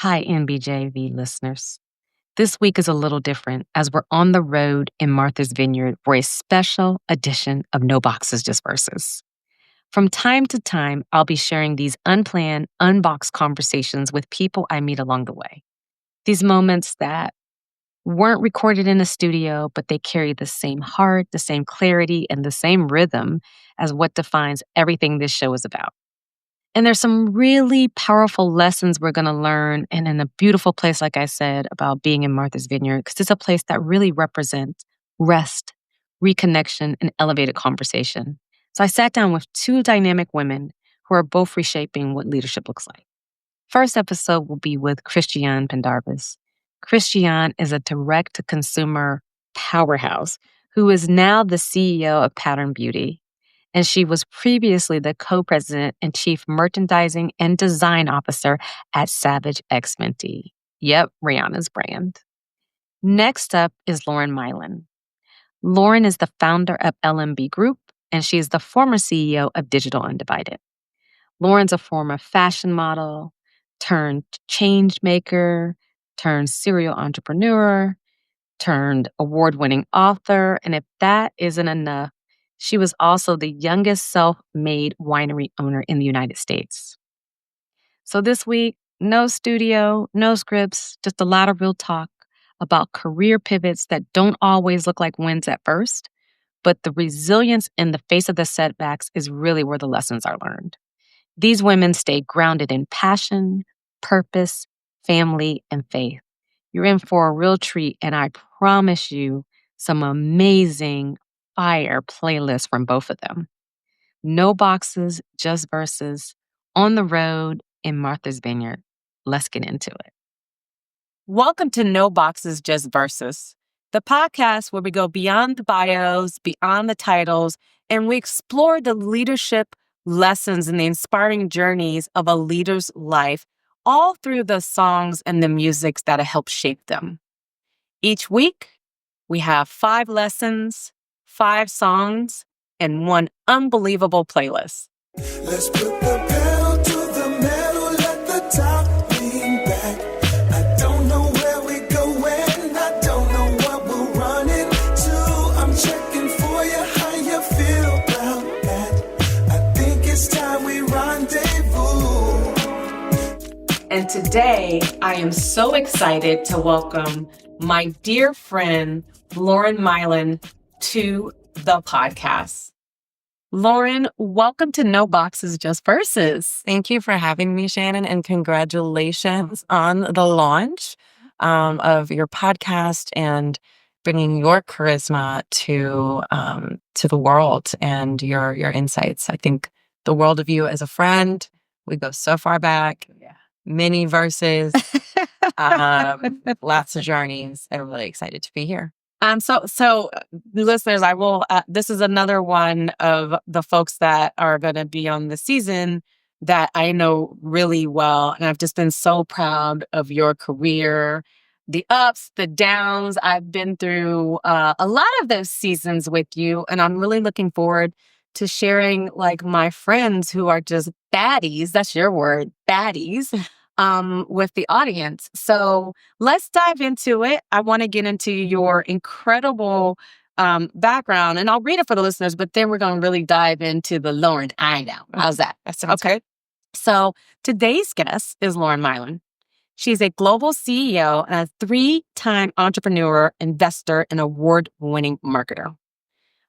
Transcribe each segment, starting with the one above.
Hi, NBJV listeners. This week is a little different as we're on the road in Martha's Vineyard for a special edition of No Boxes, Just Verses. From time to time, I'll be sharing these unplanned, unboxed conversations with people I meet along the way. These moments that weren't recorded in a studio, but they carry the same heart, the same clarity, and the same rhythm as what defines everything this show is about. And there's some really powerful lessons we're going to learn, and in a beautiful place, like I said, about being in Martha's Vineyard, because it's a place that really represents rest, reconnection, and elevated conversation. So I sat down with two dynamic women who are both reshaping what leadership looks like. First episode will be with Christiane Pendarvis. Christiane is a direct-to-consumer powerhouse who is now the CEO of Pattern Beauty. And she was previously the co-president and chief merchandising and design officer at Savage X Fenty. Yep, Rihanna's brand. Next up is Lauren Maillian. Lauren is the founder of LMB Group, and she is the former CEO of Digital Undivided. Lauren's a former fashion model, turned change maker, turned serial entrepreneur, turned award-winning author, and if that isn't enough, she was also the youngest self-made winery owner in the United States. So this week, no studio, no scripts, just a lot of real talk about career pivots that don't always look like wins at first, but the resilience in the face of the setbacks is really where the lessons are learned. These women stay grounded in passion, purpose, family, and faith. You're in for a real treat, and I promise you some amazing fire playlists from both of them. No boxes, just verses, on the road in Martha's Vineyard. Let's get into it. Welcome to No Boxes, Just Verses, the podcast where we go beyond the bios, beyond the titles, and we explore the leadership lessons and the inspiring journeys of a leader's life, all through the songs and the music that help shape them. Each week, we have 5 lessons, 5 songs, and 1 unbelievable playlist. Let's put the pedal to the metal, let the top lean back. I don't know where we're going, I don't know what we're running to. I'm checking for you, how you feel about that. I think it's time we rendezvous. And today, I am so excited to welcome my dear friend, Lauren Maillian, to the podcast. Lauren, welcome to No Boxes, Just Verses. Thank you for having me, Shannon, and congratulations on the launch of your podcast and bringing your charisma to the world and your insights. I think the world of you as a friend, we go so far back, many verses, lots of journeys. I'm really excited to be here. So listeners, I will, this is another one of the folks that are going to be on the season that I know really well. And I've just been so proud of your career, the ups, the downs. I've been through a lot of those seasons with you. And I'm really looking forward to sharing like my friends who are just baddies. That's your word, baddies. With the audience. So let's dive into it. I want to get into your incredible background, and I'll read it for the listeners, but then we're going to really dive into the Lauren I know. How's that? That sounds good. So today's guest is Lauren Maillian. She's a global CEO and a 3-time entrepreneur, investor, and award-winning marketer.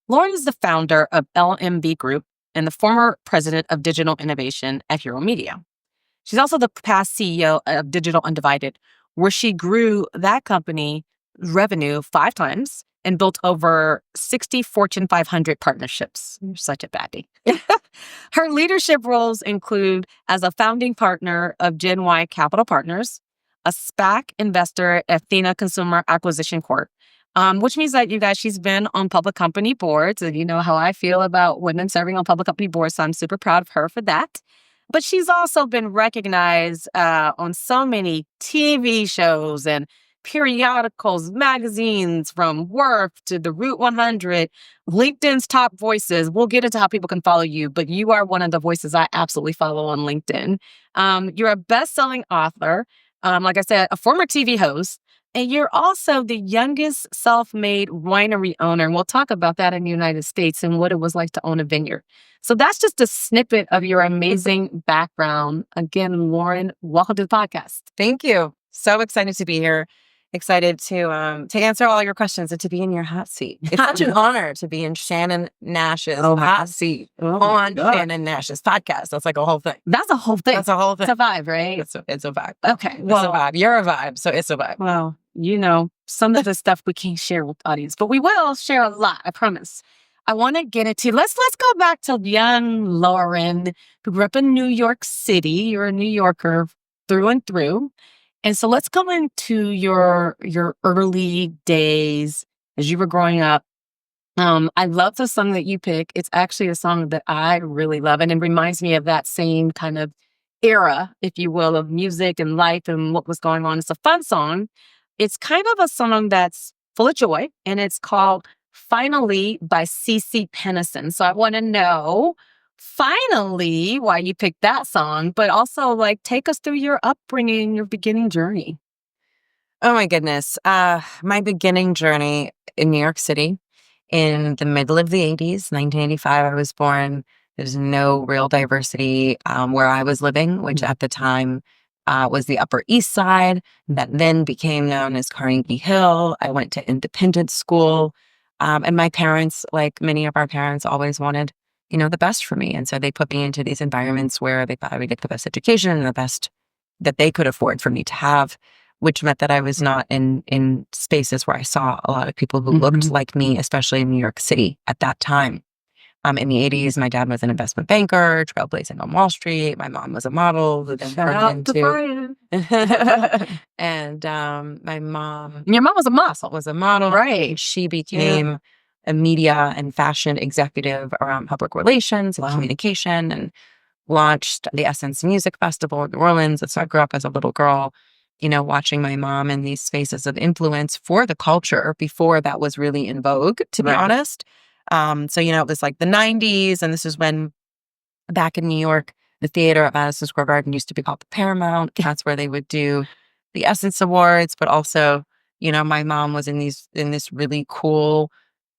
Lauren is the founder of LMB Group and the former president of digital innovation at Hero Media. She's also the past CEO of Digital Undivided, where she grew that company revenue 5 times and built over 60 Fortune 500 partnerships. You're such a baddie. Her leadership roles include as a founding partner of Gen Y Capital Partners, a SPAC investor at Athena Consumer Acquisition Corp, which means that you guys, she's been on public company boards, and you know how I feel about women serving on public company boards, so I'm super proud of her for that. But she's also been recognized on so many TV shows and periodicals, magazines, from Worth to the Root 100, LinkedIn's top voices. We'll get into how people can follow you, but you are one of the voices I absolutely follow on LinkedIn. You're a best-selling author, like I said, a former TV host, and you're also the youngest self-made winery owner. And we'll talk about that in the United States and what it was like to own a vineyard. So that's just a snippet of your amazing background. Again, Lauren, welcome to the podcast. Thank you. So excited to be here. Excited to answer all your questions and to be in your hot seat. It's such an honor to be in Shannon Nash's hot seat on Shannon Nash's podcast. That's like a whole thing. That's a whole thing. That's a whole thing. It's a vibe, right? It's a vibe. Okay. It's a vibe. You're a vibe, so it's a vibe. Well, some of the stuff we can't share with the audience, but we will share a lot, I promise. I want to get into, let's go back to young Lauren, who grew up in New York City. You're a New Yorker through and through. And so let's go into your early days as you were growing up. I love the song that you pick. It's actually a song that I really love, and it reminds me of that same kind of era, if you will, of music and life and what was going on. It's a fun song. It's kind of a song that's full of joy, and it's called Finally by CeCe Peniston. So I want to know, finally, why you picked that song, but also take us through your upbringing, your beginning journey. Oh my goodness. My beginning journey in New York City in the middle of the 80s, 1985, I was born. There's no real diversity where I was living, which at the time was the Upper East Side, that then became known as Carnegie Hill. I went to independent school, and my parents, like many of our parents, always wanted the best for me. And so they put me into these environments where they thought I would get the best education and the best that they could afford for me to have, which meant that I was not in spaces where I saw a lot of people who looked like me, especially in New York City at that time. In the 80s, my dad was an investment banker, trailblazing on Wall Street. My mom was a model who then turned into... And my mom... Your mom was a model. Was a model. Right. She became a media and fashion executive around public relations and communication, and launched the Essence Music Festival in New Orleans. And so I grew up as a little girl, watching my mom in these spaces of influence for the culture before that was really in vogue, to be honest. So, it was like the 90s, and this is when back in New York, the theater at Madison Square Garden used to be called the Paramount. That's where they would do the Essence Awards, but also, my mom was in this really cool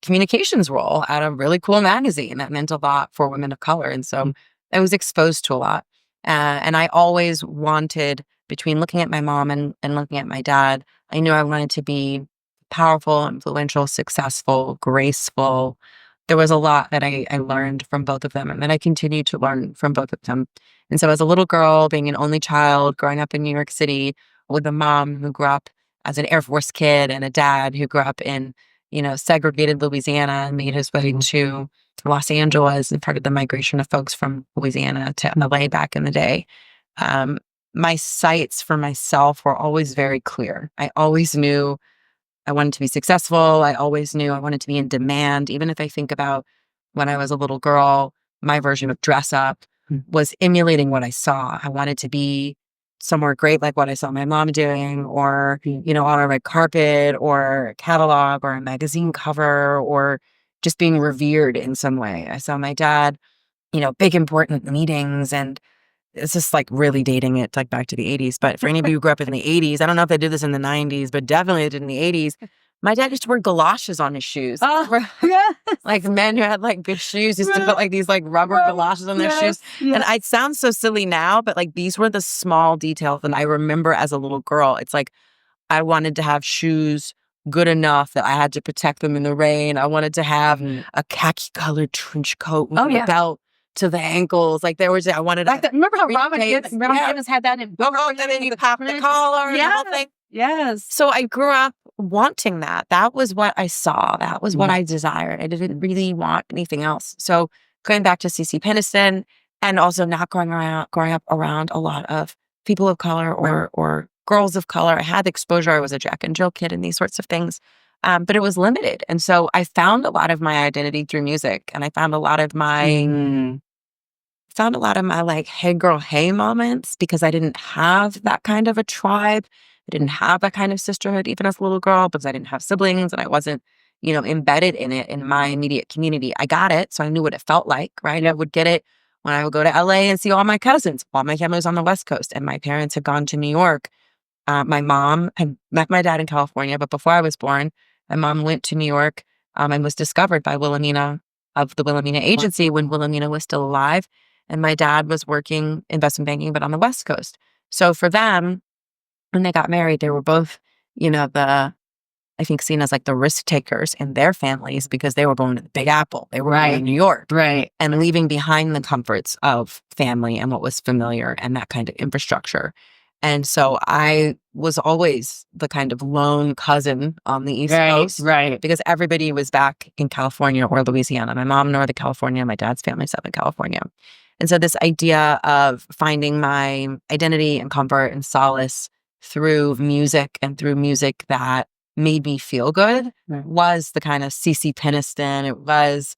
communications role at a really cool magazine that meant a lot for women of color. And so I was exposed to a lot. And I always wanted, between looking at my mom and looking at my dad, I knew I wanted to be powerful, influential, successful, graceful. There was a lot that I learned from both of them, and that I continue to learn from both of them. And so as a little girl, being an only child, growing up in New York City with a mom who grew up as an Air Force kid and a dad who grew up in, segregated Louisiana and made his way to Los Angeles and part of the migration of folks from Louisiana to LA back in the day. My sights for myself were always very clear. I always knew I wanted to be successful. I always knew I wanted to be in demand. Even if I think about when I was a little girl, my version of dress up was emulating what I saw. I wanted to be somewhere great, like what I saw my mom doing, or, on a red carpet, or a catalog, or a magazine cover, or just being revered in some way. I saw my dad, big important meetings, and it's just really dating it back to the 80s. But for anybody who grew up in the 80s, I don't know if they did this in the 90s, but definitely they did in the 80s. My dad used to wear galoshes on his shoes. Oh, yes. Men who had good shoes used to put these rubber galoshes on their shoes. Yes. And it sounds so silly now, but these were the small details that I remember as a little girl. It's I wanted to have shoes good enough that I had to protect them in the rain. I wanted to have a khaki colored trench coat with a belt to the ankles. I wanted to... Remember how Robin Gibbons had that in... and then you pop the collar and the whole thing. Yes. So I grew up wanting that. That was what I saw. That was what I desired. I didn't really want anything else. So going back to CeCe Peniston, and also not growing up around a lot of people of color or girls of color. I had exposure. I was a Jack and Jill kid and these sorts of things. But it was limited. And so I found a lot of my identity through music, and I found a lot of my hey girl, hey moments, because I didn't have that kind of a tribe. I didn't have that kind of sisterhood, even as a little girl, because I didn't have siblings and I wasn't, embedded in it in my immediate community. I got it. So I knew what it felt like, right? I would get it when I would go to LA and see all my cousins. All my family was on the West Coast, and my parents had gone to New York My mom had met my dad in California, but before I was born, my mom went to New York and was discovered by Wilhelmina of the Wilhelmina Agency when Wilhelmina was still alive. And my dad was working investment banking, but on the West Coast. So for them, when they got married, they were both, I think seen as like the risk takers in their families because they were going to the Big Apple. They were in New York. Right. And leaving behind the comforts of family and what was familiar and that kind of infrastructure. And so I was always the kind of lone cousin on the East Coast. Right. Because everybody was back in California or Louisiana. My mom, Northern California, my dad's family, Southern California. And so this idea of finding my identity and comfort and solace through music and through music that made me feel good was the kind of CeCe Peniston. It was,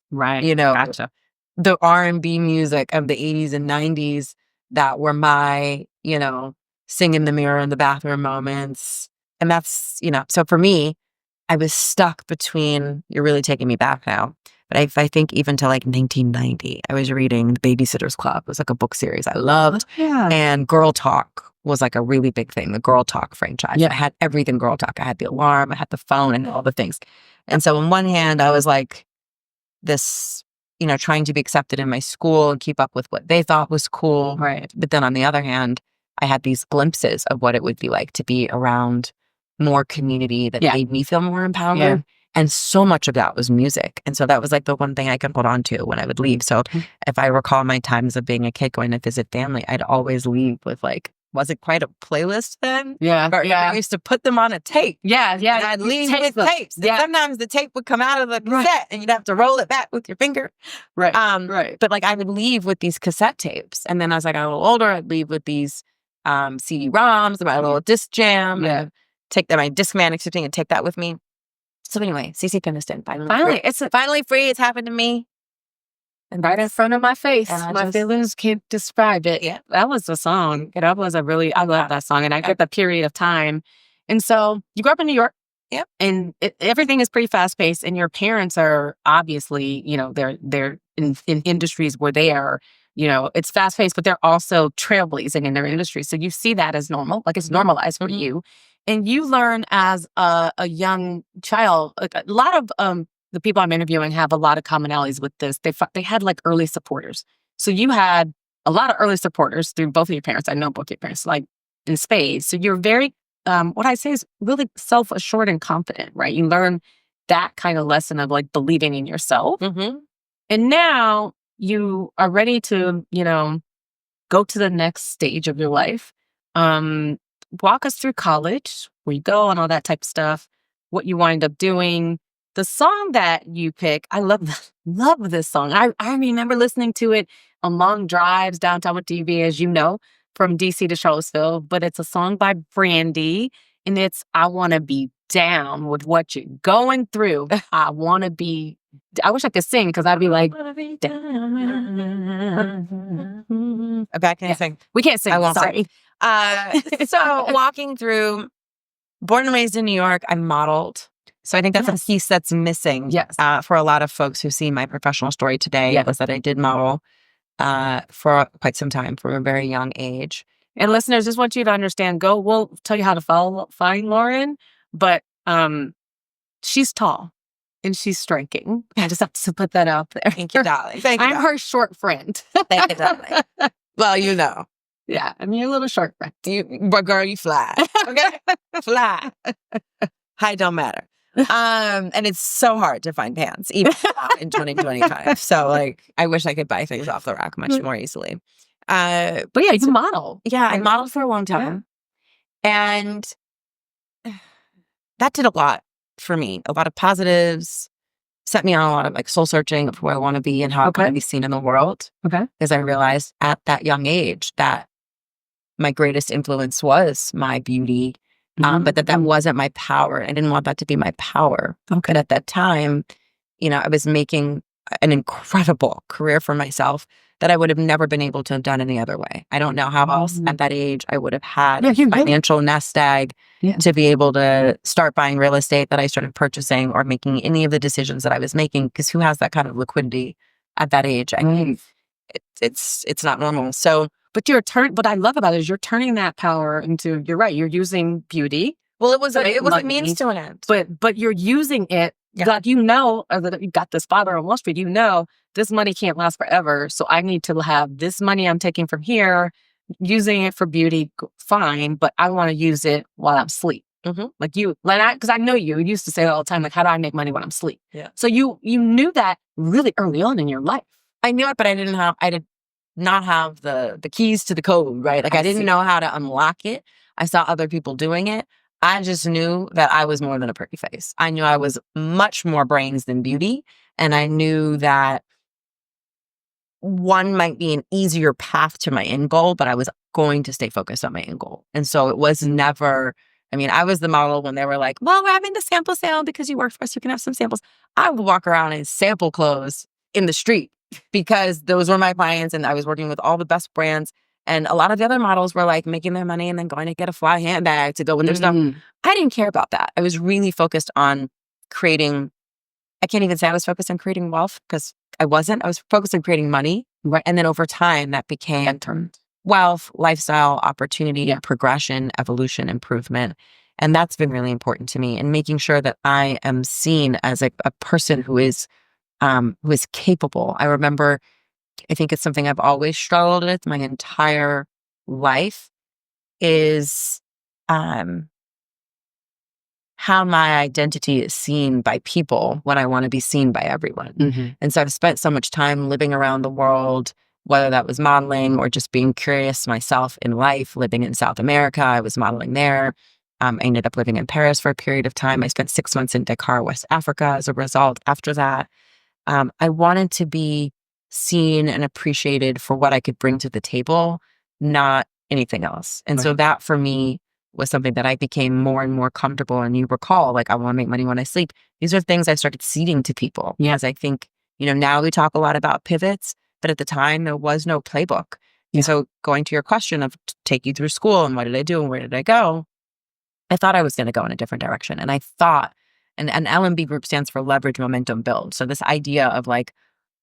the R&B music of the 80s and 90s that were my, sing in the mirror in the bathroom moments. And that's, so for me, I was stuck between, you're really taking me back now, but I think even to like 1990, I was reading The Babysitter's Club. It was like a book series I loved. And Girl Talk was like a really big thing, the Girl Talk franchise. I had everything Girl Talk. I had the alarm, I had the phone and all the things. And so on one hand, I was like this, trying to be accepted in my school and keep up with what they thought was cool. Right. But then on the other hand, I had these glimpses of what it would be like to be around more community that made me feel more empowered. Yeah. And so much of that was music. And so that was like the one thing I could hold on to when I would leave. So if I recall my times of being a kid going to visit family, I'd always leave with like, wasn't quite a playlist then. But I used to put them on a tape. And I'd leave with tapes. And sometimes the tape would come out of the cassette and you'd have to roll it back with your finger. But like I would leave with these cassette tapes. And then as I got a little older, I'd leave with these CD-ROMs, my little disc jam. And take my Discman accepting and take that with me. So anyway, CeCe Peniston, finally, it's finally free. It's happened to me. And right in front of my face. My feelings can't describe it. Yeah. That was the song. That was I love that song. And I get the period of time. And so you grew up in New York. Yep. And everything is pretty fast paced. And your parents are obviously, they're in industries where they are, it's fast paced, but they're also trailblazing in their industry. So you see that as normal, like it's normalized for you. And you learn as a young child, like a lot of the people I'm interviewing have a lot of commonalities with this. They had like early supporters. So you had a lot of early supporters through both of your parents. I know both your parents, like in spades. So you're very, what I say is really self-assured and confident, right? You learn that kind of lesson of like believing in yourself. And now you are ready to, go to the next stage of your life. Walk us through college, where you go and all that type of stuff, what you wind up doing. The song that you pick, I love this song. I remember listening to it on long drives downtown with DV, as you know, from DC to Charlottesville. But it's a song by Brandy, and it's I Want to Be Down with What You're Going Through. I wish I could sing because I'd be like, Okay, can I sing? We can't sing. I won't sorry. So walking through, born and raised in New York, I modeled. So I think that's a piece that's missing for a lot of folks who see my professional story today was that I did model for quite some time from a very young age. And listeners, just want you to understand, we'll tell you how to find Lauren, but she's tall and she's striking. I just have to put that out there. Thank you, darling. Thank you. I'm her short friend. Thank you, darling. Well, Yeah, I'm your little short friend. But girl, you fly. Okay? Fly. Height don't matter. And it's so hard to find pants, even in 2025. So like, I wish I could buy things off the rack much more easily. But yeah, you model. Yeah, I modeled for a long time. And that did a lot for me. A lot of positives, set me on a lot of like soul searching of who I want to be and how I want to be seen in the world. Because I realized at that young age that my greatest influence was my beauty, but that wasn't my power. I didn't want that to be my power. And at that time, I was making an incredible career for myself that I would have never been able to have done any other way. I don't know how else at that age I would have had a financial nest egg to be able to start buying real estate that I started purchasing or making any of the decisions that I was making, because who has that kind of liquidity at that age? I mean, it's not normal. So But what I love about it is you're turning that power into, you're right, you're using beauty. Well, it was a money, means to an end. But you're using it, like, that you got this father on Wall Street, this money can't last forever. So I need to have this money I'm taking from here, using it for beauty, fine, but I want to use it while I'm asleep. Because I know you used to say all the time, like, how do I make money when I'm asleep? Yeah. So you knew that really early on in your life. I knew it, but I did not have the keys to the code, right? Like I didn't know how to unlock it. I saw other people doing it. I just knew that I was more than a pretty face. I knew I was much more brains than beauty. And I knew that one might be an easier path to my end goal, but I was going to stay focused on my end goal. And so it was never, I was the model when they were like, well, we're having the sample sale because you work for us, you can have some samples. I would walk around and sample clothes in the street because those were my clients and I was working with all the best brands. And a lot of the other models were like making their money and then going to get a fly handbag to go with their stuff. I didn't care about that. I was really focused on creating, I can't even say I was focused on creating wealth because I wasn't. I was focused on creating money. Right. And then over time that became wealth, lifestyle, opportunity, progression, evolution, improvement. And that's been really important to me, and making sure that I am seen as a person who is capable. I remember, I think it's something I've always struggled with my entire life is how my identity is seen by people when I want to be seen by everyone. And so I've spent so much time living around the world, whether that was modeling or just being curious myself in life, living in South America. I was modeling there. I ended up living in Paris for a period of time. I spent 6 months in Dakar, West Africa as a result. After that, I wanted to be seen and appreciated for what I could bring to the table, not anything else. And so that for me was something that I became more and more comfortable. And you recall, like, I want to make money when I sleep. These are things I started seeding to people. Because I think, now we talk a lot about pivots, but at the time there was no playbook. And so going to your question of take you through school and what did I do and where did I go? I thought I was going to go in a different direction. And I thought, and LMB Group stands for leverage, momentum, build. So this idea of like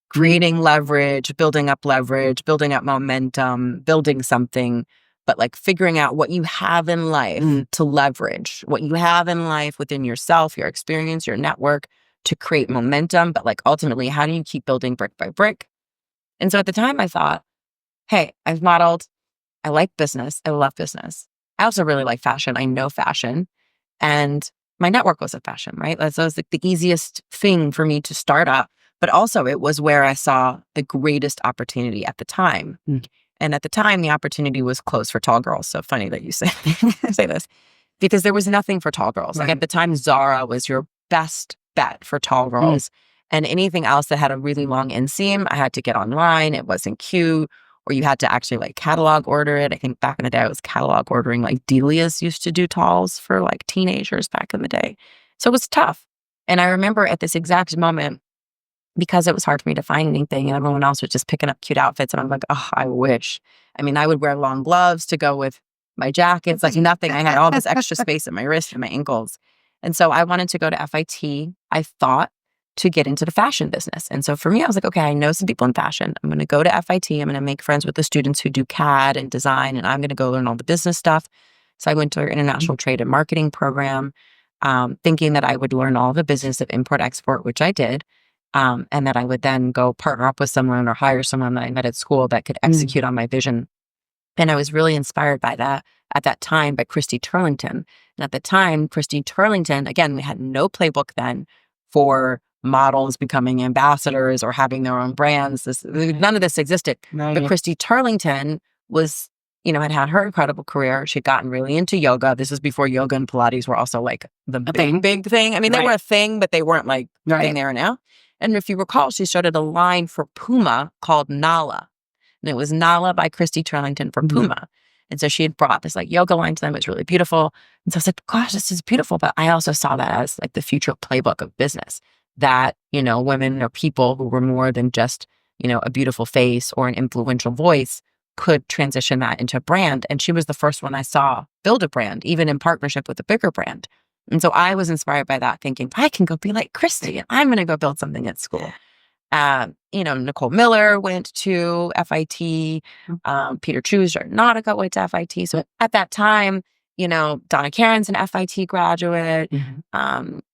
creating leverage, building up momentum, building something, but like figuring out what you have in life to leverage, what you have in life within yourself, your experience, your network to create momentum. But like ultimately, how do you keep building brick by brick? And so at the time I thought, hey, I've modeled. I like business. I love business. I also really like fashion. I know fashion. And my network was in fashion, right? That was like the easiest thing for me to start up. But also it was where I saw the greatest opportunity at the time. And at the time, the opportunity was closed for tall girls. So funny that you say this, because there was nothing for tall girls. Like at the time, Zara was your best bet for tall girls. And anything else that had a really long inseam, I had to get online. It wasn't cute, or you had to actually like catalog order it. I think back in the day, I was catalog ordering, like Delia's used to do talls for like teenagers back in the day. So it was tough. And I remember at this exact moment, because it was hard for me to find anything and everyone else was just picking up cute outfits. And I'm like, oh, I wish. I would wear long gloves to go with my jackets, like nothing. I had all this extra space at my wrist and my ankles. And so I wanted to go to FIT, I thought, to get into the fashion business. And so for me, I was like, okay, I know some people in fashion. I'm going to go to FIT. I'm going to make friends with the students who do CAD and design, and I'm going to go learn all the business stuff. So I went to our international trade and marketing program, thinking that I would learn all the business of import-export, which I did. And that I would then go partner up with someone or hire someone that I met at school that could execute on my vision. And I was really inspired by that at that time by Christy Turlington. And at the time, Christy Turlington, again, we had no playbook then for models becoming ambassadors or having their own brands. None of this existed. But Christy Turlington was, had her incredible career. She'd gotten really into yoga. This was before yoga and Pilates were also like the big thing. They were a thing, but they weren't like the thing they are now. And if you recall, she started a line for Puma called Nala. And it was Nala by Christy Turlington for Puma. And so she had brought this like yoga line to them. It was really beautiful. And so I was like, gosh, this is beautiful. But I also saw that as like the future playbook of business, that, women or people who were more than just, a beautiful face or an influential voice could transition that into a brand. And she was the first one I saw build a brand, even in partnership with a bigger brand. And so I was inspired by that, thinking, I can go be like Christy and I'm going to go build something at school. Nicole Miller went to FIT. Peter Chu started Nautica, went to FIT. So at that time, Donna Karen's an FIT graduate.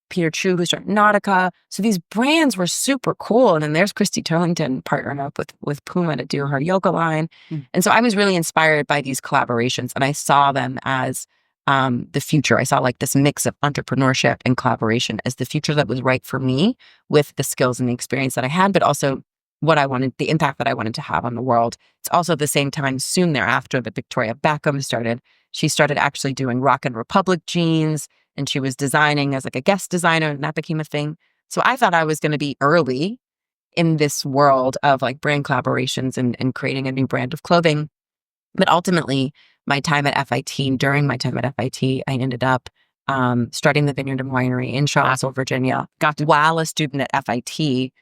Peter Chu, who started Nautica. So these brands were super cool. And then there's Christy Turlington partnering up with Puma to do her yoga line. And so I was really inspired by these collaborations, and I saw them as the future. I saw like this mix of entrepreneurship and collaboration as the future that was right for me with the skills and the experience that I had, but also what I wanted, the impact that I wanted to have on the world. It's also at the same time, soon thereafter, that Victoria Beckham started. She started actually doing Rock and Republic jeans, and she was designing as like a guest designer, and that became a thing. So I thought I was going to be early in this world of like brand collaborations and creating a new brand of clothing. But ultimately, my time at FIT, during my time at FIT, I ended up starting the Vineyard and Winery in Charlottesville, Virginia, while a student at FIT.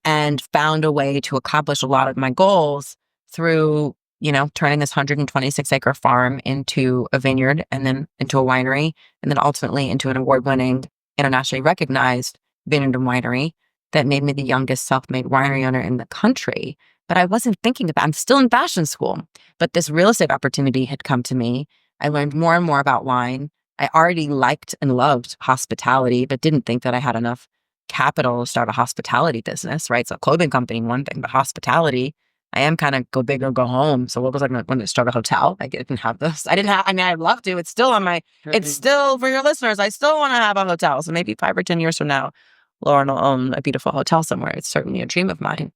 And found a way to accomplish a lot of my goals through, turning this 126-acre farm into a vineyard, and then into a winery, and then ultimately into an award-winning, internationally recognized vineyard and winery that made me the youngest self-made winery owner in the country. But I wasn't thinking about, I'm still in fashion school, but this real estate opportunity had come to me. I learned more and more about wine. I already liked and loved hospitality, but didn't think that I had enough capital to start a hospitality business, right? So clothing company, one thing, but hospitality, I am kind of go big or go home. So what was I going to start a hotel? I didn't have this. I'd love to. It's still it's still, for your listeners, I still want to have a hotel. So maybe 5 or 10 years from now, Lauren will own a beautiful hotel somewhere. It's certainly a dream of mine.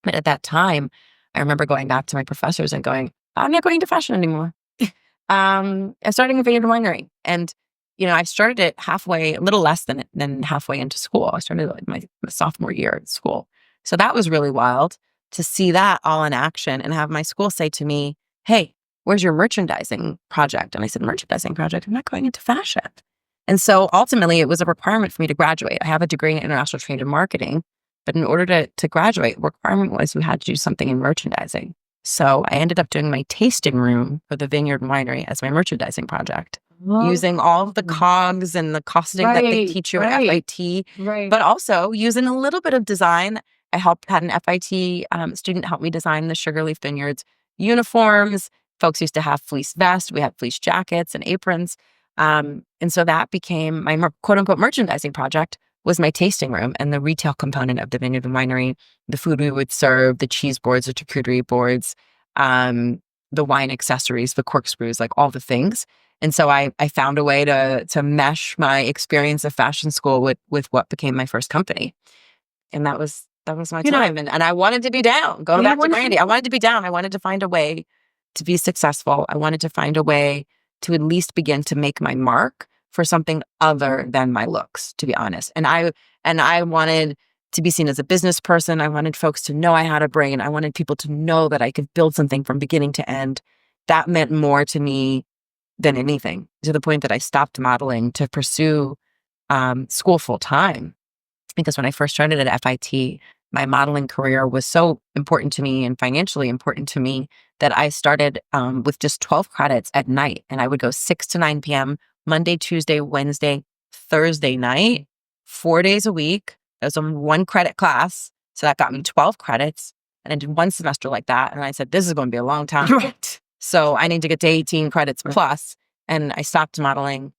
But at that time, I remember going back to my professors and going, I'm not going into fashion anymore. I'm starting a Vineyard winery. And, I started it halfway, a little less than halfway into school. I started like my sophomore year at school. So that was really wild to see that all in action and have my school say to me, hey, where's your merchandising project? And I said, merchandising project? I'm not going into fashion. And so ultimately, it was a requirement for me to graduate. I have a degree in international trade and marketing. But in order to graduate, the requirement was we had to do something in merchandising. So I ended up doing my tasting room for the Vineyard Winery as my merchandising project, using all of the cogs and the costing that they teach you at FIT, but also using a little bit of design. I had an FIT student help me design the Sugarleaf Vineyards uniforms. Folks used to have fleece vests. We had fleece jackets and aprons. And so that became my quote unquote merchandising project, was my tasting room and the retail component of the Vineyard and Winery, the food we would serve, the cheese boards, the charcuterie boards, the wine accessories, the corkscrews, like all the things. And so I found a way to mesh my experience of fashion school with what became my first company. And that was my time. And I wanted to be down. Going back to Brandy, I wanted to be down. I wanted to find a way to be successful. I wanted to find a way to at least begin to make my mark for something other than my looks, to be honest. And I wanted to be seen as a business person. I wanted folks to know I had a brain. I wanted people to know that I could build something from beginning to end. That meant more to me than anything, to the point that I stopped modeling to pursue school full time. Because when I first started at FIT, my modeling career was so important to me and financially important to me that I started with just 12 credits at night. And I would go 6 to 9 p.m. Monday, Tuesday, Wednesday, Thursday night, 4 days a week. That was a 1 credit class. So that got me 12 credits. And I did 1 semester like that. And I said, this is going to be a long time. Right. So I need to get to 18 credits plus. And I stopped modeling,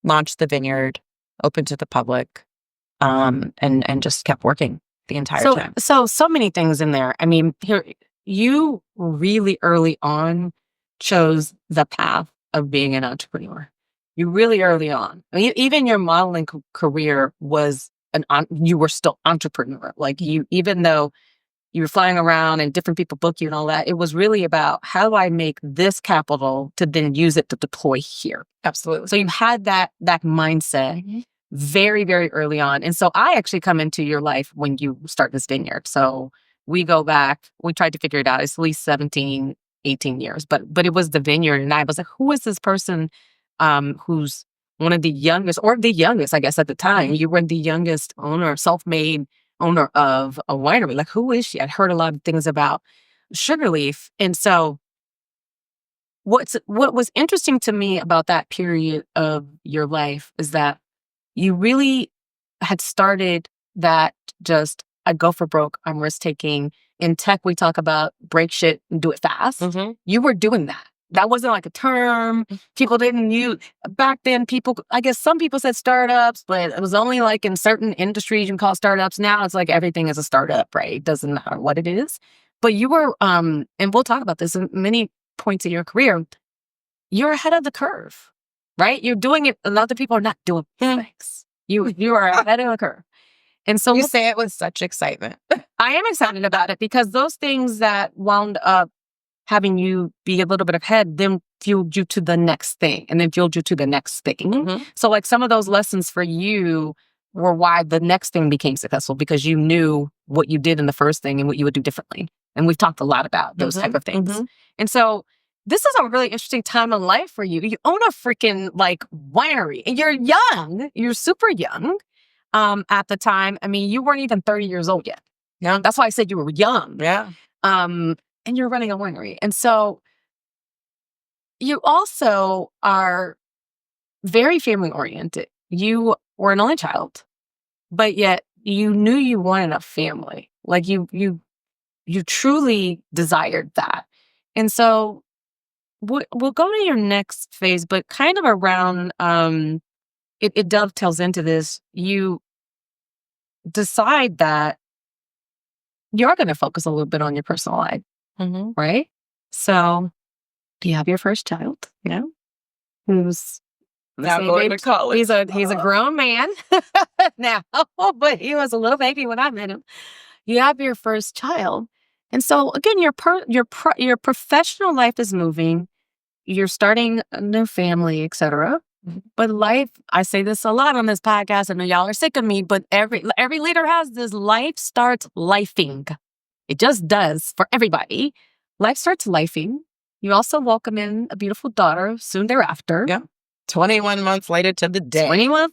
launched the Vineyard, opened to the public, and just kept working the entire time. So many things in there. I mean, here, you really early on chose the path of being an entrepreneur. You really early on. I mean, even your modeling career was you were still entrepreneur. Like even though you were flying around and different people book you and all that, it was really about how do I make this capital to then use it to deploy here. Absolutely. So you had that mindset very, very early on. And so I actually come into your life when you start this vineyard. So we go back, we tried to figure it out. It's at least 17, 18 years, but it was the vineyard. And I was like, who is this person who's one of the youngest, or the youngest, I guess at the time, you were the youngest owner, self-made owner of a winery. Like, who is she? I'd heard a lot of things about Sugarleaf. And so what was interesting to me about that period of your life is that you really had started that just I go for broke, I'm risk taking. In tech, we talk about break shit and do it fast. You were doing that. That wasn't like a term. People didn't use back then. I guess some people said startups, but it was only like in certain industries you can call startups. Now it's like everything is a startup, right? It doesn't matter what it is. But you were, and we'll talk about this in many points in your career. You're ahead of the curve, right? You're doing it. A lot of people are not doing things. You are ahead of the curve. And so you say it with such excitement. I am excited about it because those things that wound up having you be a little bit ahead then fueled you to the next thing and then fueled you to the next thing. So like some of those lessons for you were why the next thing became successful because you knew what you did in the first thing and what you would do differently. And we've talked a lot about those type of things. And so this is a really interesting time in life for you. You own a freaking like winery and you're young. You're super young. At the time, I mean, you weren't even 30 years old yet. Yeah. That's why I said you were young. Yeah. And you're running a winery. And so you also are very family oriented. You were an only child, but yet you knew you wanted a family. Like you truly desired that. And so we'll go to your next phase, but kind of around, it dovetails into this. You decide that you're going to focus a little bit on your personal life, right? So you have your first child, who's now going to college. He's a grown man now, but he was a little baby when I met him. You have your first child, and so again, your professional life is moving. You're starting a new family, etc. But life, I say this a lot on this podcast. I know y'all are sick of me, but every leader has this. Life starts lifing. It just does for everybody. Life starts lifing. You also welcome in a beautiful daughter soon thereafter. Yeah. 21 months later to the day. 21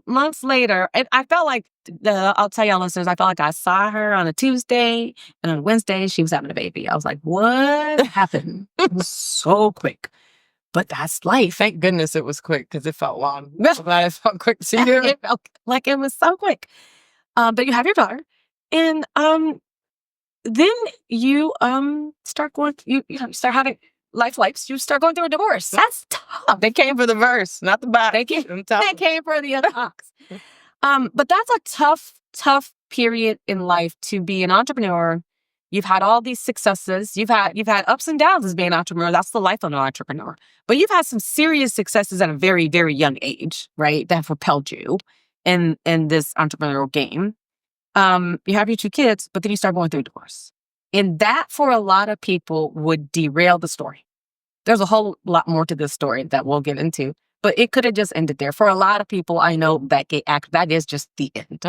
months later. And I felt like, I'll tell y'all listeners, I felt like I saw her on a Tuesday and on Wednesday she was having a baby. I was like, what happened? It was so quick. But that's life. Thank goodness it was quick because it felt long. I'm glad it felt quick to you. It felt like it was so quick. But you have your daughter. And then you start going, you start having lives. You start going through a divorce. That's tough. They came for the verse, not the box. They came for the other box. But that's a tough period in life to be an entrepreneur. You've had all these successes. You've had ups and downs as being an entrepreneur. That's the life of an entrepreneur. But you've had some serious successes at a very, very young age, right? That have propelled you in this entrepreneurial game. You have your 2 kids, but then you start going through a divorce. And that, for a lot of people, would derail the story. There's a whole lot more to this story that we'll get into, but it could have just ended there. For a lot of people, I know that is just the end,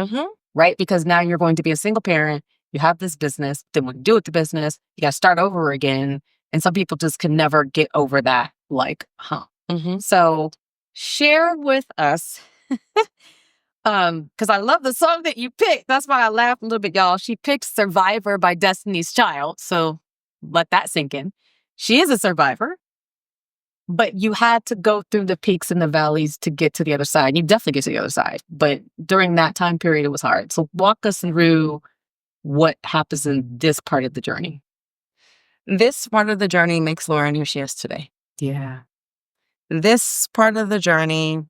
right? Because now you're going to be a single parent. You have this business. Then what you do with the business, you got to start over again. And some people just can never get over that, like, So share with us, because I love the song that you picked. That's why I laughed a little bit, y'all. She picked Survivor by Destiny's Child. So let that sink in. She is a survivor, but you had to go through the peaks and the valleys to get to the other side. You definitely get to the other side. But during that time period, it was hard. So walk us through what happens in this part of the journey. This part of the journey makes Lauren who she is today. Yeah. This part of the journey,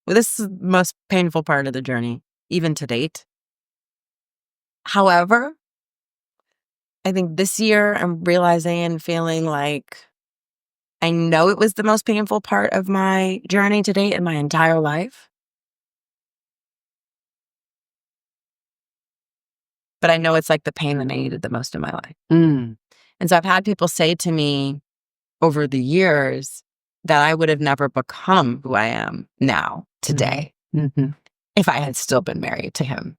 this is the most painful part of the journey, even to date. However, I think this year I'm realizing and feeling like I know it was the most painful part of my journey to date in my entire life. But I know it's like the pain that I needed the most in my life. And so I've had people say to me over the years that I would have never become who I am now, today, if I had still been married to him.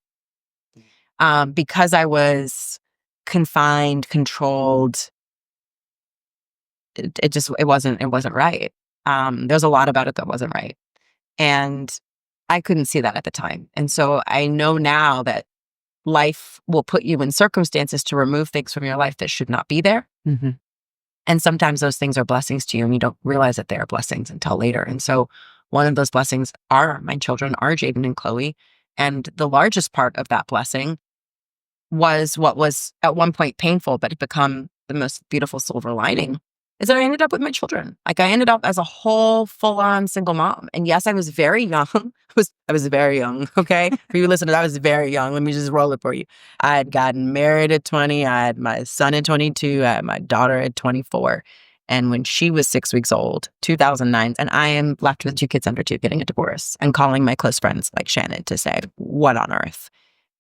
Because I was confined, controlled, it wasn't right. There's a lot about it that wasn't right. And I couldn't see that at the time. And so I know now that life will put you in circumstances to remove things from your life that should not be there. And sometimes those things are blessings to you and you don't realize that they are blessings until later. And so one of those blessings are my children are Jaden and Chloe. And the largest part of that blessing was what was at one point painful, but had become the most beautiful silver lining, is that I ended up with my children. Like I ended up as a whole full-on single mom. And yes, I was very young. I was very young, okay? For you listeners, I was very young. Let me just roll it for you. I had gotten married at 20. I had my son at 22. I had my daughter at 24. And when she was 6 weeks old, 2009, and I am left with 2 kids under 2 getting a divorce and calling my close friends like Shannon to say, what on earth?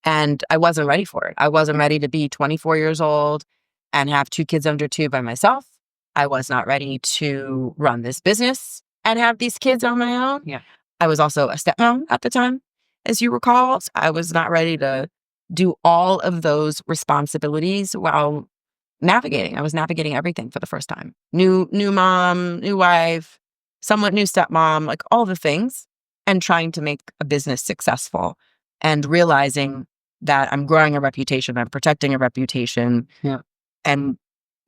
And I wasn't ready for it. I wasn't ready to be 24 years old and have 2 kids under 2 by myself. I was not ready to run this business and have these kids on my own. Yeah. I was also a stepmom at the time, as you recall. So I was not ready to do all of those responsibilities while navigating. I was navigating everything for the first time. New mom, new wife, somewhat new stepmom, like all the things, and trying to make a business successful and realizing that I'm growing a reputation, I'm protecting a reputation. Yeah. And,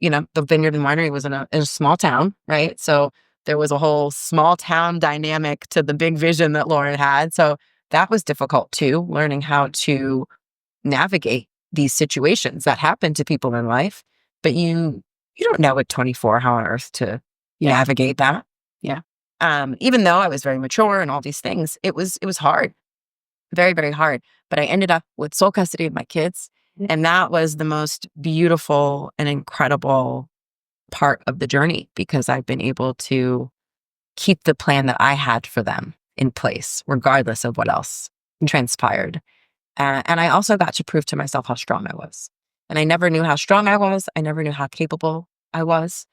the Vineyard and Winery was in a small town, right? So there was a whole small town dynamic to the big vision that Lauren had. So that was difficult too, learning how to navigate these situations that happen to people in life. But you don't know at 24 how on earth to navigate that. Yeah. Even though I was very mature and all these things, it was hard, very, very hard. But I ended up with sole custody of my kids. And that was the most beautiful and incredible part of the journey, because I've been able to keep the plan that I had for them in place, regardless of what else transpired. And I also got to prove to myself how strong I was. And I never knew how strong I was. I never knew how capable I was.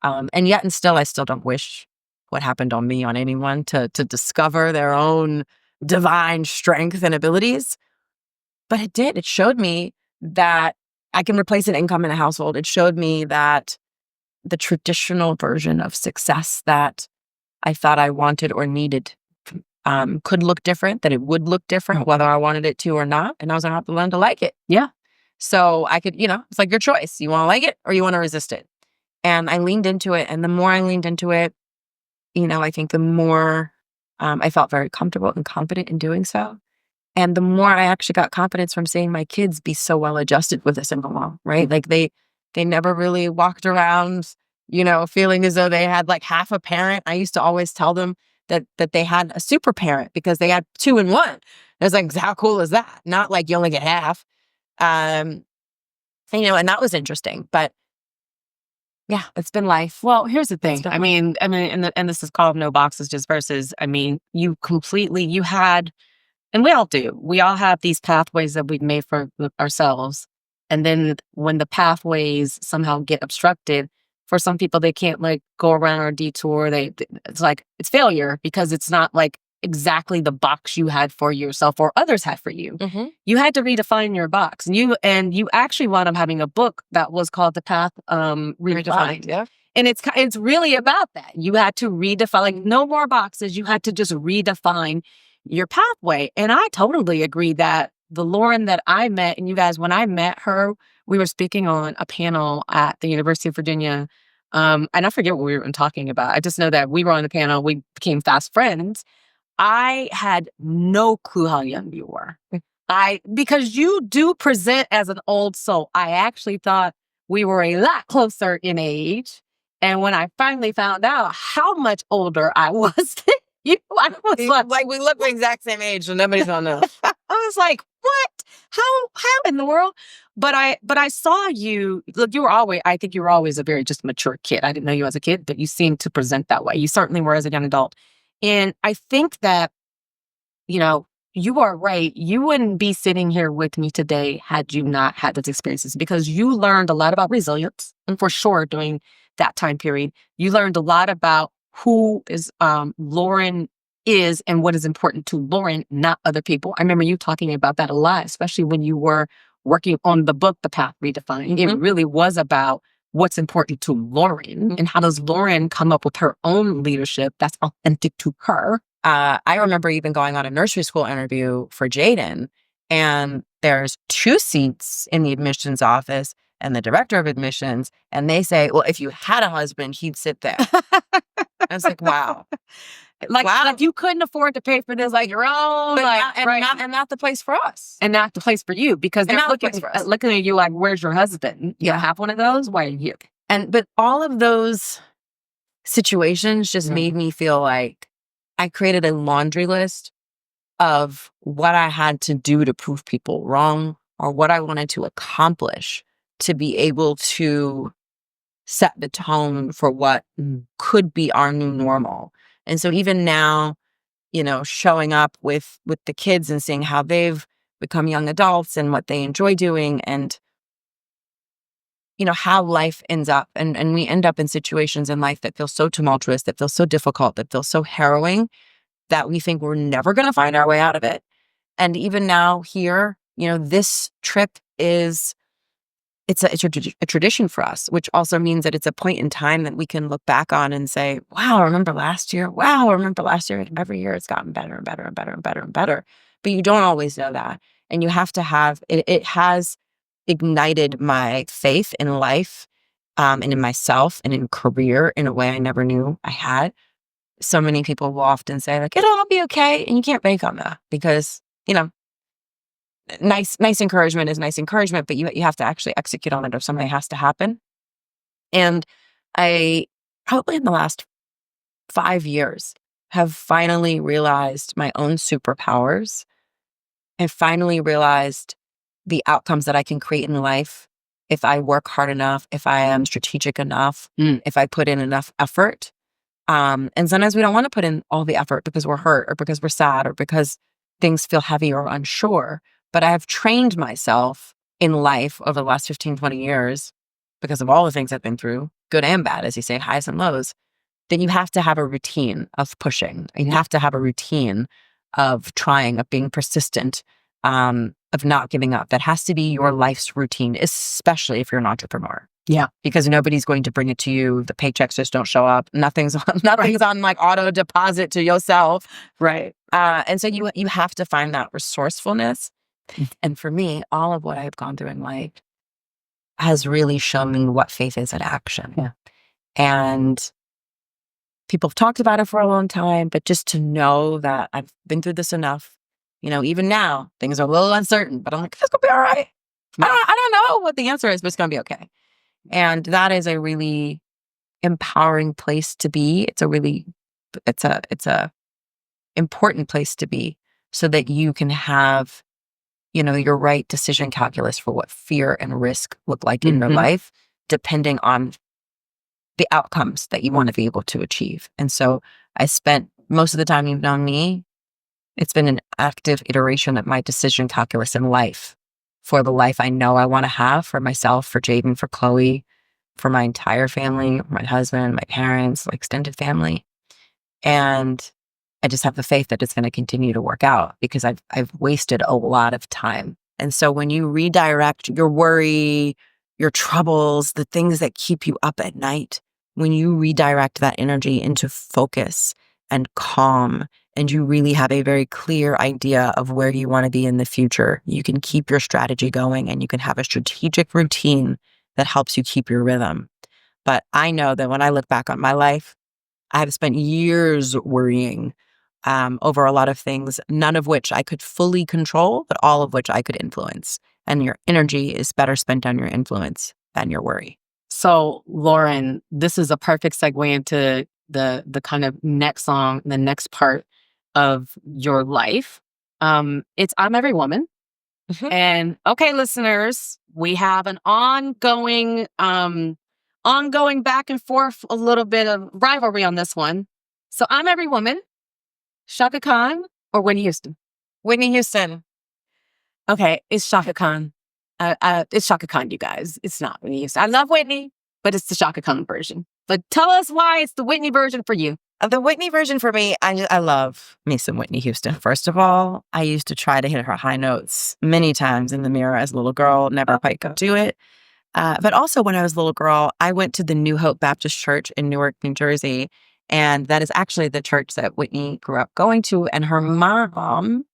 And yet and still, I still don't wish what happened on me on anyone to discover their own divine strength and abilities. But it did. It showed me that I can replace an income in a household. It showed me that the traditional version of success that I thought I wanted or needed could look different, that it would look different, whether I wanted it to or not. And I was going to have to learn to like it. Yeah. So I could, it's like your choice. You want to like it or you want to resist it. And I leaned into it. And the more I leaned into it, I think the more I felt very comfortable and confident in doing so. And the more I actually got confidence from seeing my kids be so well adjusted with a single mom, right? Like they never really walked around, feeling as though they had like half a parent. I used to always tell them that they had a super parent because they had 2 in 1. I was like, how cool is that? Not like you only get half. And that was interesting. But yeah, it's been life. Well, here's the thing. I mean, and this is called no boxes, just versus. I mean, you had. And we all do. We all have these pathways that we've made for ourselves. And then when the pathways somehow get obstructed, for some people, they can't like go around or detour. It's like, it's failure because it's not like exactly the box you had for yourself or others had for you. Mm-hmm. You had to redefine your box. And you actually wound up having a book that was called The Path Redefined. Yeah. And it's really about that. You had to redefine, like no more boxes. You had to just redefine your pathway. And I totally agree that the Lauren that I met, and you guys, when I met her, we were speaking on a panel at the University of Virginia. And I forget what we were talking about. I just know that we were on the panel. We became fast friends. I had no clue how young you were. Because you do present as an old soul. I actually thought we were a lot closer in age. And when I finally found out how much older I was I was like we look the exact same age, so nobody's gonna know. I was like, what? How in the world? But I saw you. Look, I think you were always a very just mature kid. I didn't know you as a kid, but you seemed to present that way. You certainly were as a young adult. And I think that, you are right. You wouldn't be sitting here with me today had you not had those experiences, because you learned a lot about resilience. And for sure, during that time period, you learned a lot about who is Lauren is and what is important to Lauren, not other people. I remember you talking about that a lot, especially when you were working on the book, The Path Redefined. Mm-hmm. It really was about what's important to Lauren and how does Lauren come up with her own leadership that's authentic to her. I remember even going on a nursery school interview for Jaden, and there's 2 seats in the admissions office, and the director of admissions, and they say, well, if you had a husband, he'd sit there. I was like, wow. Like you couldn't afford to pay for this like your own, not the place for us. And not the place for you, because they're looking at you like, where's your husband? You don't have one of those? Why are you? But all of those situations just made me feel like I created a laundry list of what I had to do to prove people wrong, or what I wanted to accomplish to be able to set the tone for what could be our new normal. And so even now, showing up with the kids and seeing how they've become young adults and what they enjoy doing, and how life ends up, and we end up in situations in life that feel so tumultuous, that feel so difficult, that feel so harrowing, that we think we're never going to find our way out of it. And even now here, this trip is, it's a tradition for us, which also means that it's a point in time that we can look back on and say, wow, I remember last year. Wow, I remember last year. And every year it's gotten better and better and better and better and better. But you don't always know that. And you have to have, it has ignited my faith in life, and in myself and in career in a way I never knew I had. So many people will often say like, it'll all be okay. And you can't bank on that, because, nice encouragement is nice encouragement, but you have to actually execute on it, or something has to happen. And I probably in the last 5 years have finally realized my own superpowers, and finally realized the outcomes that I can create in life if I work hard enough, if I am strategic enough, if I put in enough effort. And sometimes we don't want to put in all the effort because we're hurt, or because we're sad, or because things feel heavy or unsure. But I have trained myself in life over the last 15, 20 years, because of all the things I've been through, good and bad, as you say, highs and lows, then you have to have a routine of pushing. And you have to have a routine of trying, of being persistent, of not giving up. That has to be your life's routine, especially if you're an entrepreneur. Yeah. Because nobody's going to bring it to you. The paychecks just don't show up. Nothing's on like auto deposit to yourself. Right. And so you have to find that resourcefulness. And for me, all of what I've gone through in life has really shown me what faith is in action. Yeah. And people have talked about it for a long time, but just to know that I've been through this enough, even now, things are a little uncertain, but I'm like, it's going to be all right. I don't know what the answer is, but it's going to be okay. And that is a really empowering place to be. It's a important place to be, so that you can have, your right decision calculus for what fear and risk look like in your life, depending on the outcomes that you want to be able to achieve. And so I spent most of the time you've known me, it's been an active iteration of my decision calculus in life, for the life I know I want to have for myself, for Jaden, for Chloe, for my entire family, my husband, my parents, my extended family. And I just have the faith that it's going to continue to work out, because I've wasted a lot of time. And so when you redirect your worry, your troubles, the things that keep you up at night, when you redirect that energy into focus and calm, and you really have a very clear idea of where you want to be in the future, you can keep your strategy going, and you can have a strategic routine that helps you keep your rhythm. But I know that when I look back on my life, I have spent years worrying over a lot of things, none of which I could fully control, but all of which I could influence. And your energy is better spent on your influence than your worry. So, Lauren, this is a perfect segue into the kind of next song, the next part of your life. It's I'm Every Woman. And okay, listeners, we have an ongoing back and forth, a little bit of rivalry on this one. So I'm Every Woman, Shaka Khan or Whitney Houston? Whitney Houston. Okay, it's Shaka Khan. It's Shaka Khan, you guys. It's not Whitney Houston. I love Whitney, but it's the Shaka Khan version. But tell us why it's the Whitney version for you. The Whitney version for me, I love me some Whitney Houston. First of all, I used to try to hit her high notes many times in the mirror as a little girl, never quite could do it. But also when I was a little girl, I went to the New Hope Baptist Church in Newark, New Jersey. And that is actually the church that Whitney grew up going to. And her mom,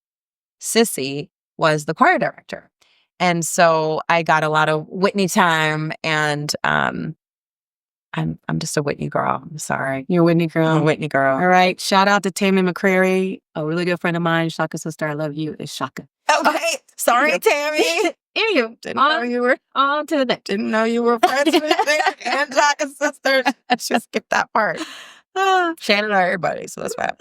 Sissy, was the choir director. And so I got a lot of Whitney time, and I'm just a Whitney girl. I'm sorry. You're a Whitney girl. I'm a Whitney girl. All right. Shout out to Tammy McCrary, a really good friend of mine. Shaka sister, I love you. It's Shaka. Okay. Sorry, Tammy. Anywho, Didn't know you were. on to the next. Didn't know you were friends with me and Shaka's sisters. Just skip that part. Shannon and I are buddies, so that's why.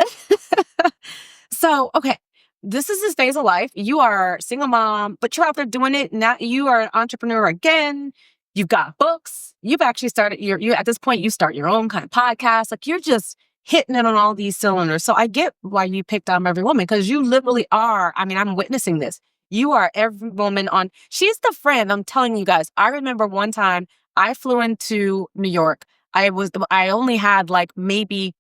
So, okay. This is this phase of life. You are a single mom, but you're out there doing it. Now you are an entrepreneur again. You've got books. You've actually started you at this point, you start your own kind of podcast. Like you're just hitting it on all these cylinders. So I get why you picked on Every Woman, because you literally are. I mean, I'm witnessing this. You are every woman on. She's the friend. I'm telling you guys. I remember one time I flew into New York. I only had maybe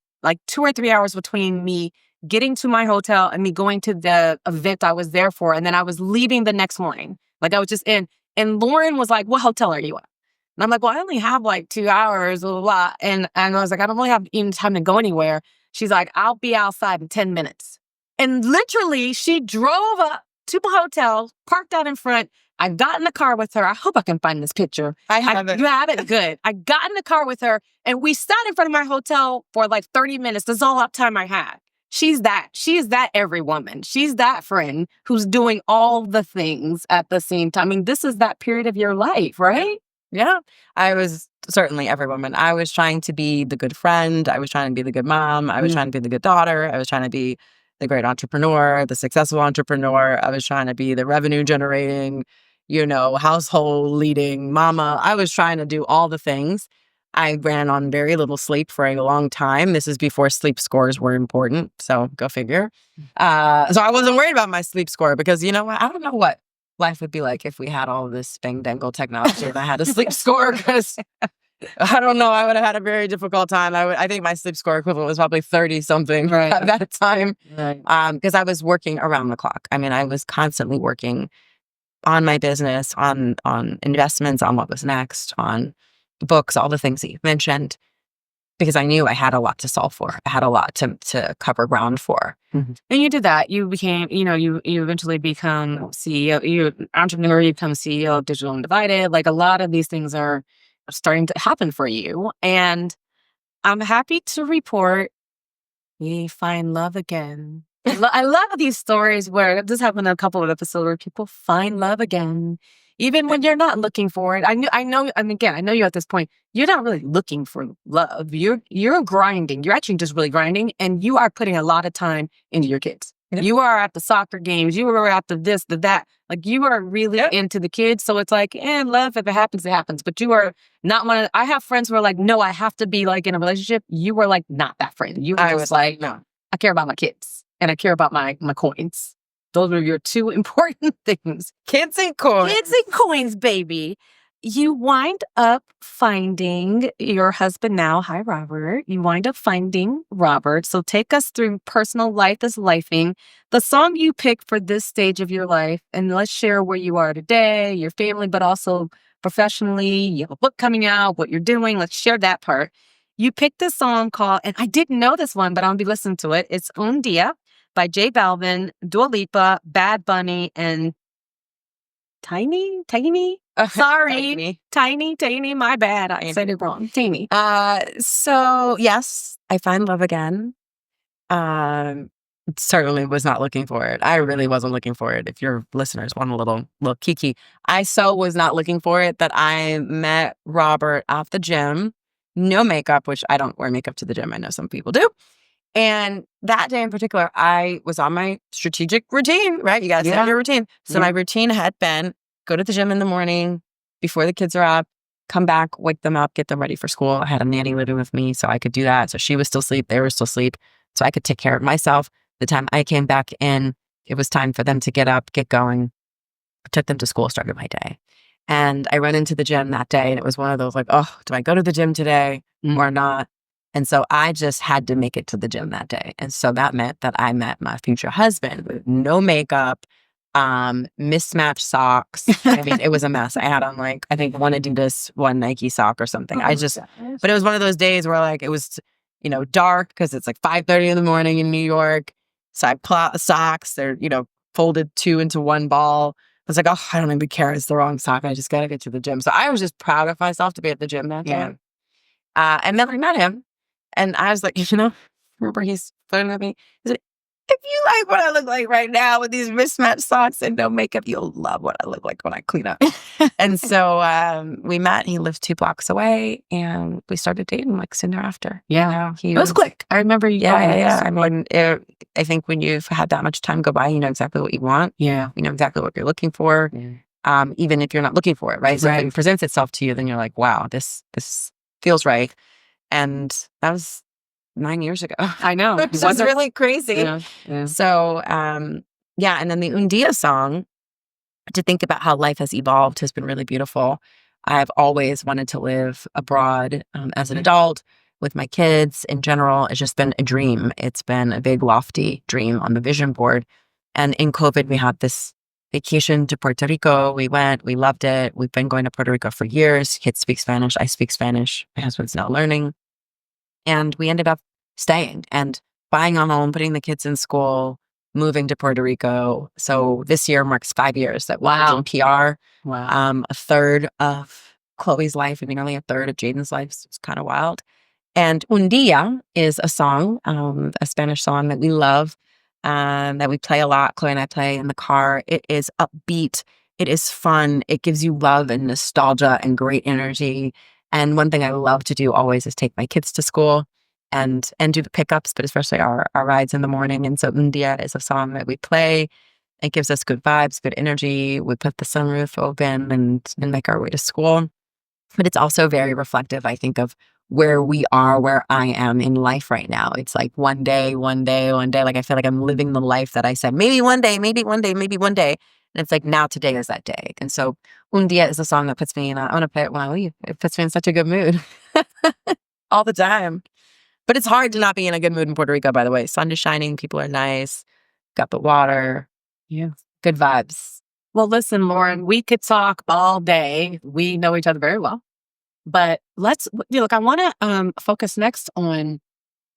2 or 3 hours between me getting to my hotel and me going to the event I was there for. And then I was leaving the next morning. I was just in. And Lauren was like, what hotel are you at? And I'm like, well, I only have 2 hours, blah, blah, blah. And I was like, I don't really have even time to go anywhere. She's like, I'll be outside in 10 minutes. And literally, she drove up to my hotel, parked out in front. I got in the car with her. I hope I can find this picture. I have it. You have it? Good. I got in the car with her, and we sat in front of my hotel for 30 minutes. That's all the time I had. She's that. She is that every woman. She's that friend who's doing all the things at the same time. I mean, this is that period of your life, right? Yeah. I was certainly every woman. I was trying to be the good friend. I was trying to be the good mom. I was trying to be the good daughter. I was trying to be the great entrepreneur, the successful entrepreneur. I was trying to be the revenue generating, household leading mama. I was trying to do all the things. I ran on very little sleep for a long time. This is before sleep scores were important. So go figure. So I wasn't worried about my sleep score because I don't know what life would be like if we had all this bang dangle technology and I had a sleep score, because I don't know. I would have had a very difficult time. I think my sleep score equivalent was probably 30 something at that time. Right. Because I was working around the clock. I mean, I was constantly working on my business, on investments, on what was next, on books, all the things that you've mentioned, because I knew I had a lot to solve for. I had a lot to cover ground for. Mm-hmm. And you did that. You became, you eventually become CEO, you're an entrepreneur, you become CEO of Digital Undivided. A lot of these things are starting to happen for you. And I'm happy to report we find love again. I love these stories where this happened in a couple of episodes where people find love again, even when you're not looking for it. I know. And again, I know you at this point. You're not really looking for love. You're grinding. You're actually just really grinding, and you are putting a lot of time into your kids. Yep. You are at the soccer games. You are at the this, the that. You are really into the kids. So it's love, if it happens, it happens. But you are not one of, I have friends who are no, I have to be in a relationship. You were not that friend. You were just no, I care about my kids and I care about my coins. Those are your two important things. Kids and coins. Kids and coins, baby. You wind up finding your husband now. Hi, Robert. You wind up finding Robert. So take us through Personal Life is Lifing, the song you picked for this stage of your life. And let's share where you are today, your family, but also professionally. You have a book coming out, what you're doing. Let's share that part. You picked a song called, and I didn't know this one, but I'll be listening to it. It's Un Dia by J Balvin, Dua Lipa, Bad Bunny, and Tiny? Sorry. Tiny, my bad. I said it wrong. Tiny. So yes, I find love again. Certainly was not looking for it. I really wasn't looking for it. If your listeners want a little kiki, I was not looking for it that I met Robert at the gym. No makeup, which I don't wear makeup to the gym. I know some people do. And that day in particular, I was on my strategic routine, right? You got to set your routine. So my routine had been go to the gym in the morning before the kids are up, come back, wake them up, get them ready for school. I had a nanny living with me, so I could do that. So she was still asleep. They were still asleep. So I could take care of myself. The time I came back in, it was time for them to get up, get going. I took them to school, started my day. And I went into the gym that day, and it was one of those oh, do I go to the gym today or not? And so I just had to make it to the gym that day. And so that meant that I met my future husband with no makeup, mismatched socks. I mean, it was a mess. I had on I think one Adidas, one Nike sock or something. But it was one of those days where it was, dark because it's 5:30 in the morning in New York. So I socks, they're, folded two into one ball. was like, oh, I don't even care. It's the wrong song. I just got to get to the gym. So I was just proud of myself to be at the gym that day. And then I met him and I was like, remember he's flirting with me. He's like, if you like what I look like right now with these mismatched socks and no makeup, you'll love what I look like when I clean up. And so we met. He lived 2 blocks away and we started dating like soon thereafter. Yeah. It was quick. I remember you. Yeah. I mean, I think when you've had that much time go by, you know exactly what you want. Yeah. You know exactly what you're looking for. Yeah. Even if you're not looking for it, right? So if it presents itself to you, then you're like, wow, this feels right. And that was 9 years ago. I know. It was really crazy. Yeah. So, and then the Un Dia song, to think about how life has evolved has been really beautiful. I've always wanted to live abroad as an adult with my kids in general. It's just been a dream. It's been a big, lofty dream on the vision board. And in COVID, we had this vacation to Puerto Rico. We went, we loved it. We've been going to Puerto Rico for years. Kids speak Spanish. I speak Spanish. My husband's now learning. And we ended up staying and buying a home, putting the kids in school, moving to Puerto Rico. So this year marks 5 years that we're in PR. Wow. A third of Chloe's life and nearly a third of Jaden's life. So it's kind of wild. And Un Dia is a song, a Spanish song that we love, that we play a lot. Chloe and I play in the car. It is upbeat. It is fun. It gives you love and nostalgia and great energy. And one thing I love to do always is take my kids to school and do the pickups, but especially our rides in the morning. And so Un Dia is a song that we play. It gives us good vibes, good energy. We put the sunroof open and make our way to school. But it's also very reflective, I think, of where we are, where I am in life right now. It's like one day. Like I feel like I'm living the life that I said, maybe one day. And it's like, now today is that day. And so Un Dia is a song that puts me in, I want to play it when I leave. It puts me in such a good mood all the time. But it's hard to not be in a good mood in Puerto Rico, by the way. Sun is shining. People are nice. Got the water. Yeah. Good vibes. Well, listen, Lauren, we could talk all day. We know each other very well. But let's, look, I want to focus next on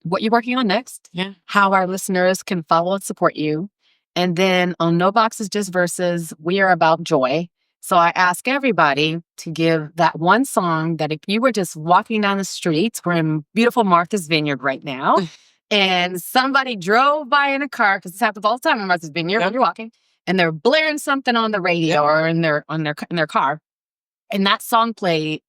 what you're working on next. Yeah. How our listeners can follow and support you. And then on No Boxes, Just Verses, we are about joy. So I ask everybody to give that one song that if you were just walking down the streets, we're in beautiful Martha's Vineyard right now, and somebody drove by in a car, because this happens all the time in Martha's Vineyard when you're walking, and they're blaring something on the radio or in their car, and that song played.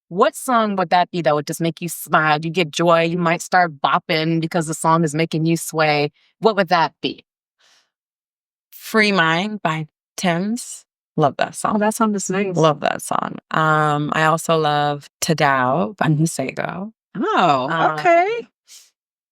What song would that be that would just make you smile? You get joy. You might start bopping because the song is making you sway. What would that be? Free Mind by Tim's. Love that song. Oh, that song is nice. Love that song. I also love Tadao by Musego. Oh, okay.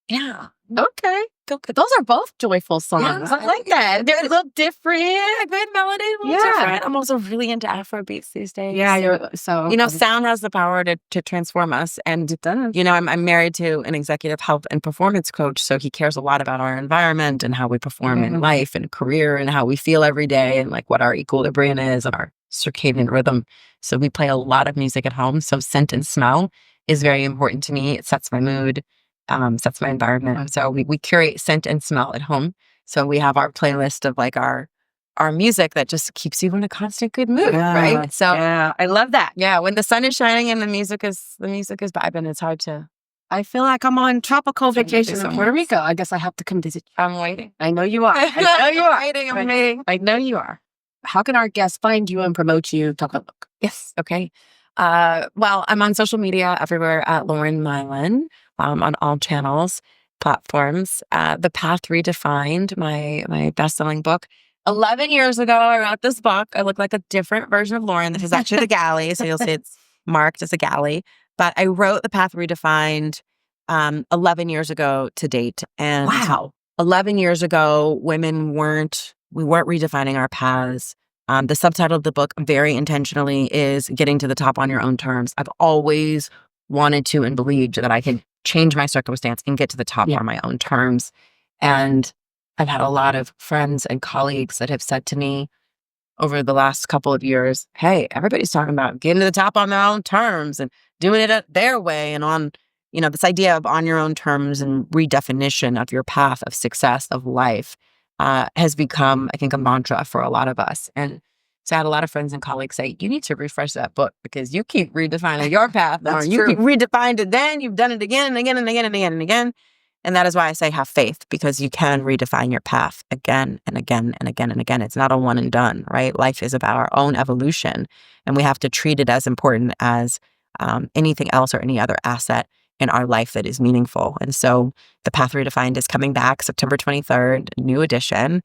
Yeah. Okay. Those are both joyful songs. Yeah, I like that. They're a little different. A good melody, a little different. I'm also really into Afro beats these days. Yeah, sound has the power to transform us. And it does. I'm married to an executive health and performance coach, so he cares a lot about our environment and how we perform in life and career and how we feel every day and like what our equilibrium is and our circadian rhythm. So we play a lot of music at home. So scent and smell is very important to me. It sets my mood. Sets my environment. So we curate scent and smell at home. So we have our playlist of like our music that just keeps you in a constant good mood, right? So I love that. Yeah, when the sun is shining and the music is vibing, it's hard to. I feel like I'm on tropical vacation in Puerto Rico. I guess I have to come visit you. I'm waiting. I know you are. I know you are. I'm waiting. I know you are. How can our guests find you and promote you? Talk about the book. Yes. Okay. Well, I'm on social media everywhere at Lauren Maillian. On all channels, platforms. The Path Redefined, my best-selling book. 11 years ago, I wrote this book. I look like a different version of Lauren. This is actually the galley, so you'll see it's marked as a galley. But I wrote The Path Redefined 11 years ago to date. And wow. 11 years ago, we weren't redefining our paths. The subtitle of the book, very intentionally, is Getting to the Top on Your Own Terms. I've always wanted to and believed that I could change my circumstance and get to the top on my own terms. And I've had a lot of friends and colleagues that have said to me over the last couple of years, hey, everybody's talking about getting to the top on their own terms and doing it their way. And on, this idea of on your own terms and redefinition of your path of success of life has become, I think, a mantra for a lot of us. And So I had a lot of friends and colleagues say, you need to refresh that book because you keep redefining your path. That's You true. keep redefined it, then you've done it again and again and again and again and again. And that is why I say have faith, because you can redefine your path again and again and again and again. It's not a one and done, right? Life is about our own evolution, and we have to treat it as important as anything else or any other asset in our life that is meaningful. And so the Path Redefined is coming back September 23rd, new edition,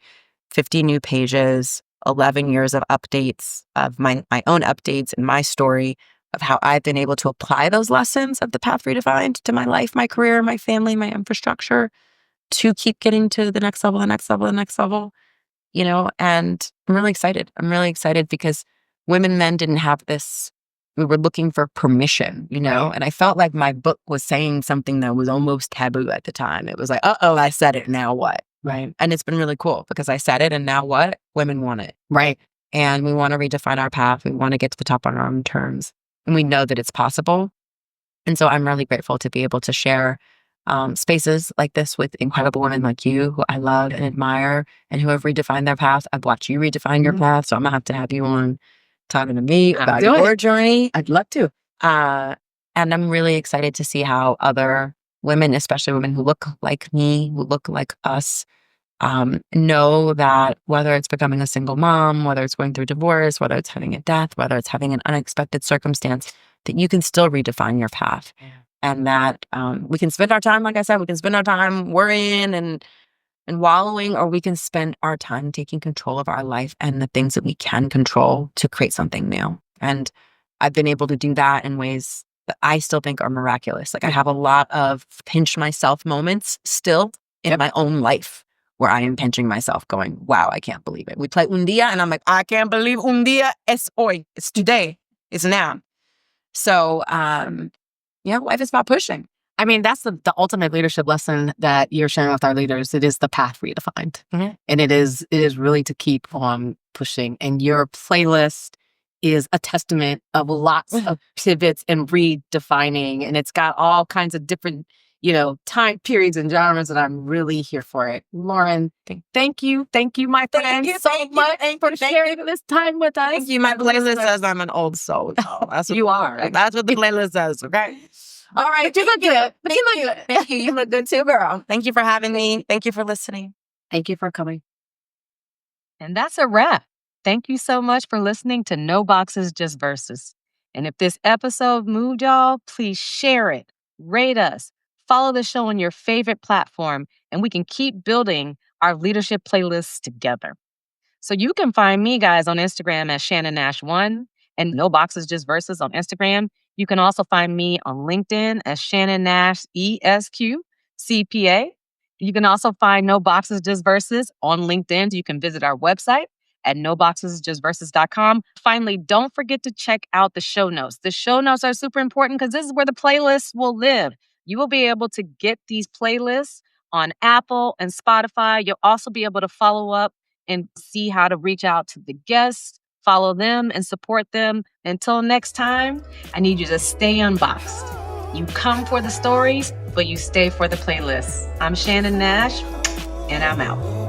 50 new pages, 11 years of updates, of my own updates and my story of how I've been able to apply those lessons of the Path Redefined to my life, my career, my family, my infrastructure, to keep getting to the next level, the next level, the next level, and I'm really excited. I'm really excited because women then didn't have this. We were looking for permission, and I felt like my book was saying something that was almost taboo at the time. It was like, I said it, now what? Right. And it's been really cool because I said it, and now what? Women want it. Right. And we want to redefine our path. We want to get to the top on our own terms. And we know that it's possible. And so I'm really grateful to be able to share spaces like this with incredible women like you, who I love and admire, and who have redefined their path. I've watched you redefine your path, so I'm going to have you on talking to me about your journey. I'd love to. And I'm really excited to see how other women, especially women who look like me, who look like us, know that whether it's becoming a single mom, whether it's going through divorce, whether it's having a death, whether it's having an unexpected circumstance, that you can still redefine your path. Yeah. And that we can spend our time, like I said, we can spend our time worrying and wallowing, or we can spend our time taking control of our life and the things that we can control to create something new. And I've been able to do that in ways that I still think are miraculous. Like I have a lot of pinch myself moments still in my own life, where I am pinching myself going, wow, I can't believe it. We play un día and I'm like, I can't believe un día es hoy. It's today. It's now. So, life is about pushing. I mean, that's the ultimate leadership lesson that you're sharing with our leaders. It is the path redefined. Mm-hmm. And it is really to keep on pushing. And your playlist is a testament of lots of pivots and redefining. And it's got all kinds of different time periods and genres, and I'm really here for it. Lauren, thank you, my friend, so much for sharing this time with us. Thank you. My playlist says I'm an old soul. That's what you are. That's what the playlist says, okay? All right, you look good. You look good. Thank you. You look good too, girl. Thank you for having me. Thank you for listening. Thank you for coming. And that's a wrap. Thank you so much for listening to No Boxes, Just Verses. And if this episode moved y'all, please share it, rate us, follow the show on your favorite platform, and we can keep building our leadership playlists together. So you can find me, guys, on Instagram as Shannon Nash 1 and No Boxes, Just Verses on Instagram. You can also find me on LinkedIn as Shannon Nash ESQ CPA. You can also find No Boxes, Just Verses on LinkedIn. You can visit our website at noboxesjustverses.com. Finally, don't forget to check out the show notes. The show notes are super important because this is where the playlists will live. You will be able to get these playlists on Apple and Spotify. You'll also be able to follow up and see how to reach out to the guests, follow them, and support them. Until next time, I need you to stay unboxed. You come for the stories, but you stay for the playlists. I'm Shannon Nash, and I'm out.